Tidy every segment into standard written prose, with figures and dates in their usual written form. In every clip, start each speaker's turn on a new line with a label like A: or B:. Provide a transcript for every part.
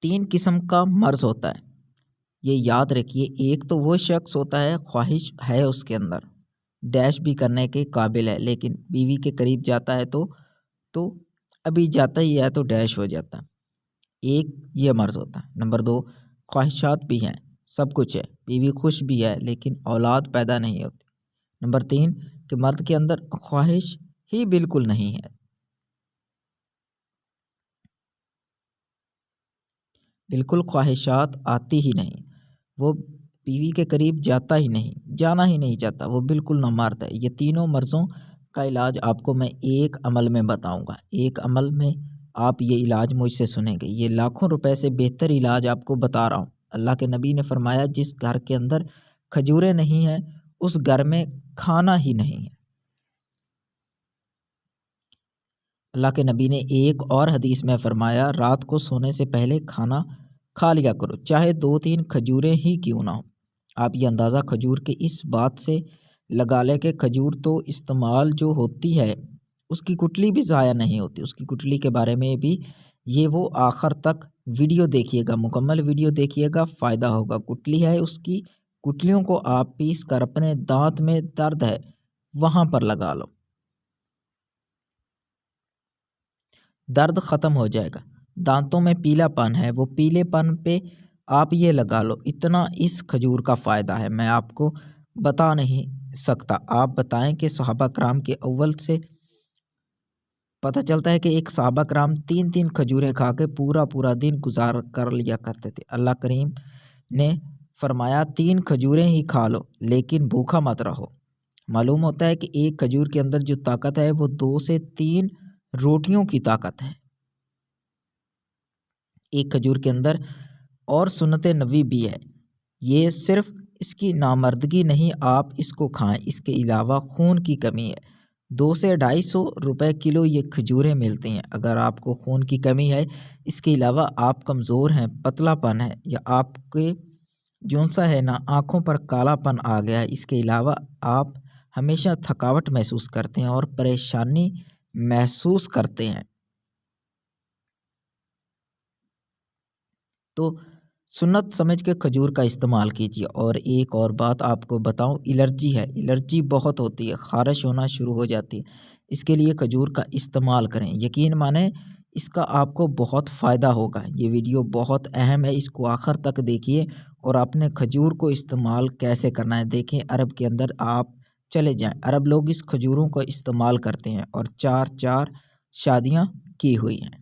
A: تین قسم کا مرض ہوتا ہے، یہ یاد رکھیے۔ ایک تو وہ شخص ہوتا ہے خواہش ہے اس کے اندر، ڈیش بھی کرنے کے قابل ہے، لیکن بیوی کے قریب جاتا ہے تو ابھی جاتا ہی ہے تو ڈیش ہو جاتا ہے، ایک یہ مرض ہوتا ہے۔ نمبر دو، خواہشات بھی ہیں، سب کچھ ہے، بیوی خوش بھی ہے لیکن اولاد پیدا نہیں ہوتی۔ نمبر تین، کہ مرد کے اندر خواہش ہی بالکل نہیں ہے، بالکل خواہشات آتی ہی نہیں، وہ بیوی کے قریب جاتا ہی نہیں، جانا ہی نہیں چاہتا، وہ بالکل نامرد ہے۔ یہ تینوں مرضوں کا علاج آپ کو میں ایک عمل میں بتاؤں گا، ایک عمل میں آپ یہ علاج مجھ سے سنیں گے۔ یہ لاکھوں روپے سے بہتر علاج آپ کو بتا رہا ہوں۔ اللہ کے نبی نے فرمایا جس گھر کے اندر کھجوریں نہیں ہیں اس گھر میں کھانا ہی نہیں ہے۔ اللہ کے نبی نے ایک اور حدیث میں فرمایا رات کو سونے سے پہلے کھانا کھا لیا کرو، چاہے 2-3 کھجوریں ہی کیوں نہ ہو۔ آپ یہ اندازہ کھجور کے اس بات سے لگا لیں کہ کھجور تو استعمال جو ہوتی ہے اس کی گٹلی بھی ضائع نہیں ہوتی، اس کی گٹلی کے بارے میں بھی یہ وہ آخر تک ویڈیو دیکھیے گا، مکمل ویڈیو دیکھیے گا، فائدہ ہوگا۔ گٹلی ہے اس کی گٹلیوں کو آپ پیس کر اپنے دانت میں درد ہے وہاں پر لگا لو، درد ختم ہو جائے گا۔ دانتوں میں پیلا پن ہے، وہ پیلے پن پہ آپ یہ لگا لو، اتنا اس کھجور کا فائدہ ہے میں آپ کو بتا نہیں سکتا۔ آپ بتائیں کہ صحابہ کرام کے اول سے پتہ چلتا ہے کہ ایک صحابہ کرام 3 کھجوریں کھا کے پورا دن گزار کر لیا کرتے تھے۔ اللہ کریم نے فرمایا 3 کھجوریں ہی کھا لو لیکن بھوکا مت رہو۔ معلوم ہوتا ہے کہ ایک کھجور کے اندر جو طاقت ہے وہ 2 سے 3 روٹیوں کی طاقت ہے ایک کھجور کے اندر۔ اور سنت نبوی بھی ہے، یہ صرف اس کی نامردگی نہیں، آپ اس کو کھائیں، اس کے علاوہ خون کی کمی ہے 200 سے 250 روپے کلو یہ کھجوریں ملتی ہیں۔ اگر آپ کو خون کی کمی ہے، اس کے علاوہ آپ کمزور ہیں، پتلا پن ہے، یا آپ کے جونسا ہے نا آنکھوں پر کالا پن آ گیا ہے، اس کے علاوہ آپ ہمیشہ تھکاوٹ محسوس کرتے ہیں اور پریشانی محسوس کرتے ہیں، تو سنت سمجھ کے کھجور کا استعمال کیجیے۔ اور ایک اور بات آپ کو بتاؤں، الرجی ہے، الرجی بہت ہوتی ہے، خارش ہونا شروع ہو جاتی ہے، اس کے لیے کھجور کا استعمال کریں، یقین مانیں اس کا آپ کو بہت فائدہ ہوگا۔ یہ ویڈیو بہت اہم ہے، اس کو آخر تک دیکھیے اور اپنے کھجور کو استعمال کیسے کرنا ہے دیکھیں۔ عرب کے اندر آپ چلے جائیں، عرب لوگ اس کھجوروں کو استعمال کرتے ہیں اور 4 شادیاں کی ہوئی ہیں۔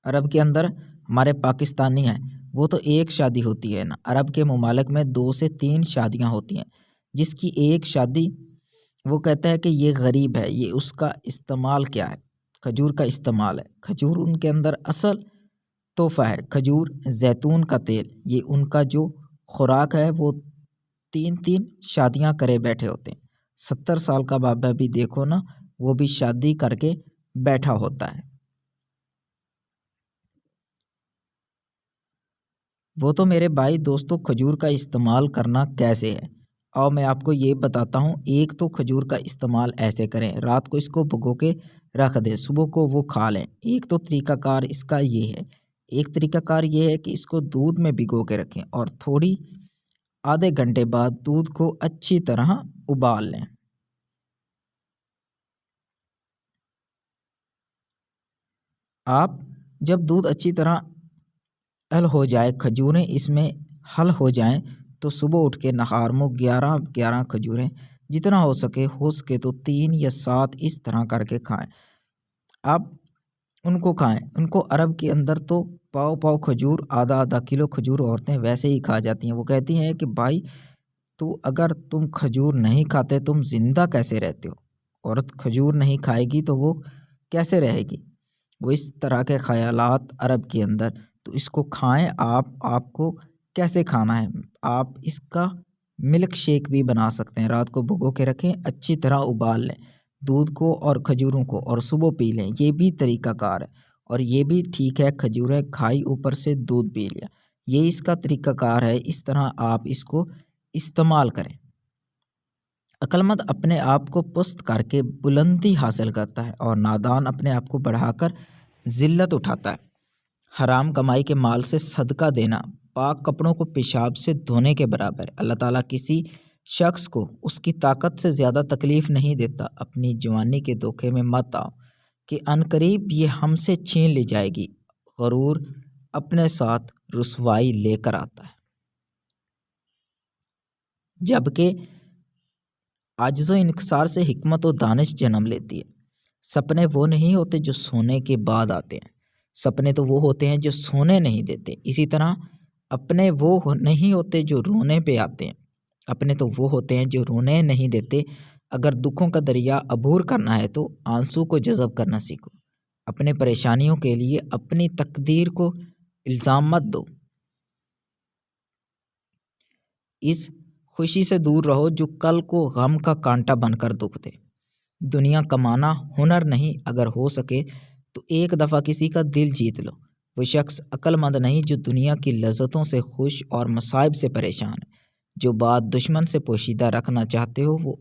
A: عرب کے اندر ہمارے پاکستانی ہیں، وہ تو ایک شادی ہوتی ہے نا، عرب کے ممالک میں 2 سے 3 شادیاں ہوتی ہیں، جس کی ایک شادی وہ کہتا ہے کہ یہ غریب ہے، یہ اس کا استعمال کیا ہے، کھجور کا استعمال ہے۔ کھجور ان کے اندر اصل تحفہ ہے، کھجور، زیتون کا تیل، یہ ان کا جو خوراک ہے، وہ 3 شادیاں کرے بیٹھے ہوتے ہیں۔ 70 سال کا بابا بھی دیکھو نا، وہ بھی شادی کر کے بیٹھا ہوتا ہے۔ وہ تو میرے بھائی دوستوں کھجور کا استعمال کرنا کیسے ہے، اور میں آپ کو یہ بتاتا ہوں۔ ایک تو کھجور کا استعمال ایسے کریں، رات کو اس کو بھگو کے رکھ دیں، صبح کو وہ کھا لیں۔ ایک تو طریقہ کار اس کا یہ ہے، ایک طریقہ کار یہ ہے کہ اس کو دودھ میں بھگو کے رکھیں اور تھوڑی آدھے گھنٹے بعد دودھ کو اچھی طرح ابال لیں۔ آپ جب دودھ اچھی طرح حل ہو جائے، کھجوریں اس میں حل ہو جائیں، تو صبح اٹھ کے نہار منہ 11 کھجوریں جتنا ہو سکے تو 3 یا 7 اس طرح کر کے کھائیں۔ آپ ان کو کھائیں، ان کو عرب کے اندر تو پاؤ کھجور، آدھا کلو کھجور عورتیں ویسے ہی کھا جاتی ہیں۔ وہ کہتی ہیں کہ بھائی تو اگر تم کھجور نہیں کھاتے تم زندہ کیسے رہتے ہو؟ عورت کھجور نہیں کھائے گی تو وہ کیسے رہے گی؟ وہ اس طرح کے خیالات عرب کے اندر، تو اس کو کھائیں۔ آپ کو کیسے کھانا ہے، آپ اس کا ملک شیک بھی بنا سکتے ہیں، رات کو بھگو کے رکھیں، اچھی طرح ابال لیں دودھ کو اور کھجوروں کو، اور صبح پی لیں، یہ بھی طریقہ کار ہے اور یہ بھی ٹھیک ہے۔ کھجوریں کھائی، اوپر سے دودھ پی لیا، یہ اس کا طریقہ کار ہے، اس طرح آپ اس کو استعمال کریں۔ عقلمند اپنے آپ کو پست کر کے بلندی حاصل کرتا ہے اور نادان اپنے آپ کو بڑھا کر ذلت اٹھاتا ہے۔ حرام کمائی کے مال سے صدقہ دینا پاک کپڑوں کو پیشاب سے دھونے کے برابر ہے۔ اللہ تعالیٰ کسی شخص کو اس کی طاقت سے زیادہ تکلیف نہیں دیتا۔ اپنی جوانی کے دھوکے میں مت آؤ کہ عنقریب یہ ہم سے چھین لی جائے گی۔ غرور اپنے ساتھ رسوائی لے کر آتا ہے، جبکہ عجز و انکسار سے حکمت و دانش جنم لیتی ہے۔ سپنے وہ نہیں ہوتے جو سونے کے بعد آتے ہیں، سپنے تو وہ ہوتے ہیں جو سونے نہیں دیتے۔ اسی طرح اپنے وہ نہیں ہوتے جو رونے پہ آتے ہیں، اپنے تو وہ ہوتے ہیں جو رونے نہیں دیتے۔ اگر دکھوں کا دریا عبور کرنا ہے تو آنسو کو جذب کرنا سیکھو۔ اپنے پریشانیوں کے لیے اپنی تقدیر کو الزام مت دو، اس خوشی سے دور رہو جو کل کو غم کا کانٹا بن کر دکھ دے۔ دنیا کمانا ہنر نہیں، اگر ہو سکے تو ایک دفعہ کسی کا دل جیت لو۔ وہ شخص عقل مند نہیں جو دنیا کی لذتوں سے خوش اور مصائب سے پریشان ہے۔ جو بات دشمن سے پوشیدہ رکھنا چاہتے ہو وہ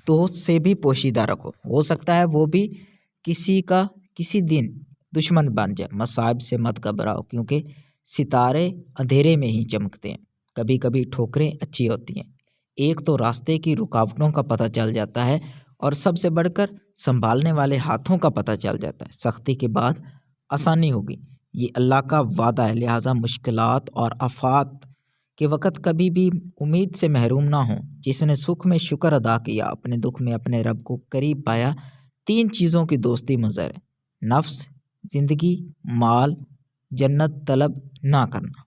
A: دوست سے بھی پوشیدہ رکھو، ہو سکتا ہے وہ بھی کسی دن دشمن بن جائے۔ مصائب سے مت گھبراؤ کیونکہ ستارے اندھیرے میں ہی چمکتے ہیں۔ کبھی کبھی ٹھوکریں اچھی ہوتی ہیں، ایک تو راستے کی رکاوٹوں کا پتہ چل جاتا ہے اور سب سے بڑھ کر سنبھالنے والے ہاتھوں کا پتہ چل جاتا ہے۔ سختی کے بعد آسانی ہوگی، یہ اللہ کا وعدہ ہے، لہٰذا مشکلات اور آفات کے وقت کبھی بھی امید سے محروم نہ ہوں۔ جس نے سکھ میں شکر ادا کیا، اپنے دکھ میں اپنے رب کو قریب پایا۔ 3 چیزوں کی دوستی مضر ہے، نفس، زندگی، مال۔ جنت طلب نہ کرنا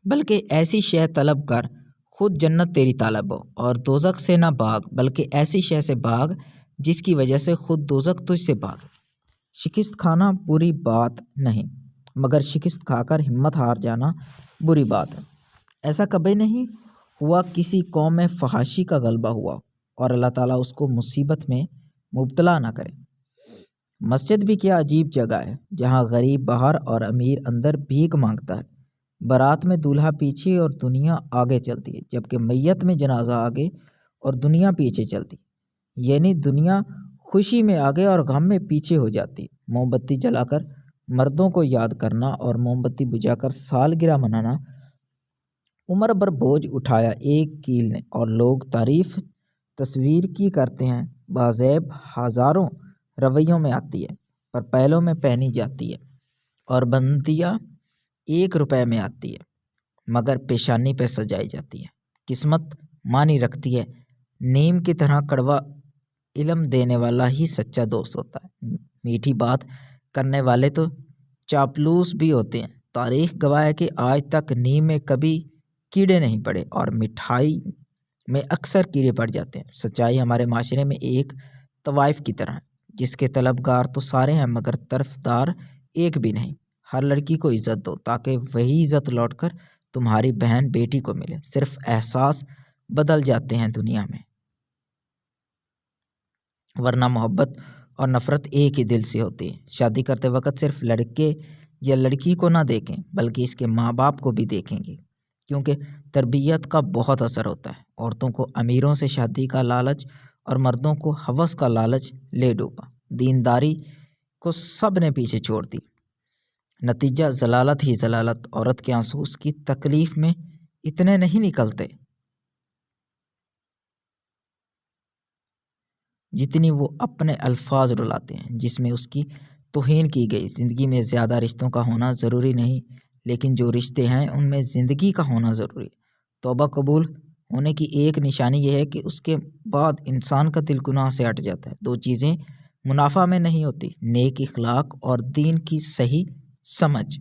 A: بلکہ ایسی شے طلب کر خود جنت تیری طالب ہو، اور دوزخ سے نہ بھاگ بلکہ ایسی شے سے بھاگ جس کی وجہ سے خود دوزخ تجھ سے بھاگے۔ شکست کھانا بری بات نہیں، مگر شکست کھا کر ہمت ہار جانا بری بات ہے۔ ایسا کبھی نہیں ہوا کسی قوم میں فحاشی کا غلبہ ہوا اور اللہ تعالیٰ اس کو مصیبت میں مبتلا نہ کرے۔ مسجد بھی کیا عجیب جگہ ہے جہاں غریب باہر اور امیر اندر بھیک مانگتا ہے۔ بارات میں دولہا پیچھے اور دنیا آگے چلتی ہے، جبکہ میت میں جنازہ آگے اور دنیا پیچھے چلتی ہے، یعنی دنیا خوشی میں آگے اور غم میں پیچھے ہو جاتی ہے۔ موم بتی جلا کر مردوں کو یاد کرنا اور موم بتی بجھا کر سالگرہ منانا۔ عمر بھر بوجھ اٹھایا ایک کیل نے، اور لوگ تعریف تصویر کی کرتے ہیں۔ بازیب ہزاروں رویوں میں آتی ہے پر پہلوں میں پہنی جاتی ہے، اور بندیا 1 روپے میں آتی ہے مگر پیشانی پہ سجائی جاتی ہے۔ قسمت مانی رکھتی ہے، نیم کی طرح کڑوا علم دینے والا ہی سچا دوست ہوتا ہے۔ میٹھی بات کرنے والے تو چاپلوس بھی ہوتے ہیں۔ تاریخ گواہ ہے کہ آج تک نیم میں کبھی کیڑے نہیں پڑے اور مٹھائی میں اکثر کیڑے پڑ جاتے ہیں۔ سچائی ہمارے معاشرے میں ایک طوائف کی طرح ہے جس کے طلبگار تو سارے ہیں مگر طرفدار ایک بھی نہیں۔ ہر لڑکی کو عزت دو تاکہ وہی عزت لوٹ کر تمہاری بہن بیٹی کو ملے۔ صرف احساس بدل جاتے ہیں دنیا میں، ورنہ محبت اور نفرت ایک ہی دل سے ہوتی ہے۔ شادی کرتے وقت صرف لڑکے یا لڑکی کو نہ دیکھیں بلکہ اس کے ماں باپ کو بھی دیکھیں گے، کیونکہ تربیت کا بہت اثر ہوتا ہے۔ عورتوں کو امیروں سے شادی کا لالچ اور مردوں کو ہوس کا لالچ لے ڈوبا۔ دینداری کو سب نے پیچھے چھوڑ دی، نتیجہ ضلالت ہی ضلالت۔ عورت کے آنسو اس کی تکلیف میں اتنے نہیں نکلتے جتنی وہ اپنے الفاظ رلاتے ہیں جس میں اس کی توہین کی گئی۔ زندگی میں زیادہ رشتوں کا ہونا ضروری نہیں، لیکن جو رشتے ہیں ان میں زندگی کا ہونا ضروری ہے۔ توبہ قبول ہونے کی ایک نشانی یہ ہے کہ اس کے بعد انسان کا دل گناہ سے ہٹ جاتا ہے۔ 2 چیزیں منافع میں نہیں ہوتی، نیک اخلاق اور دین کی صحیح سمجھ۔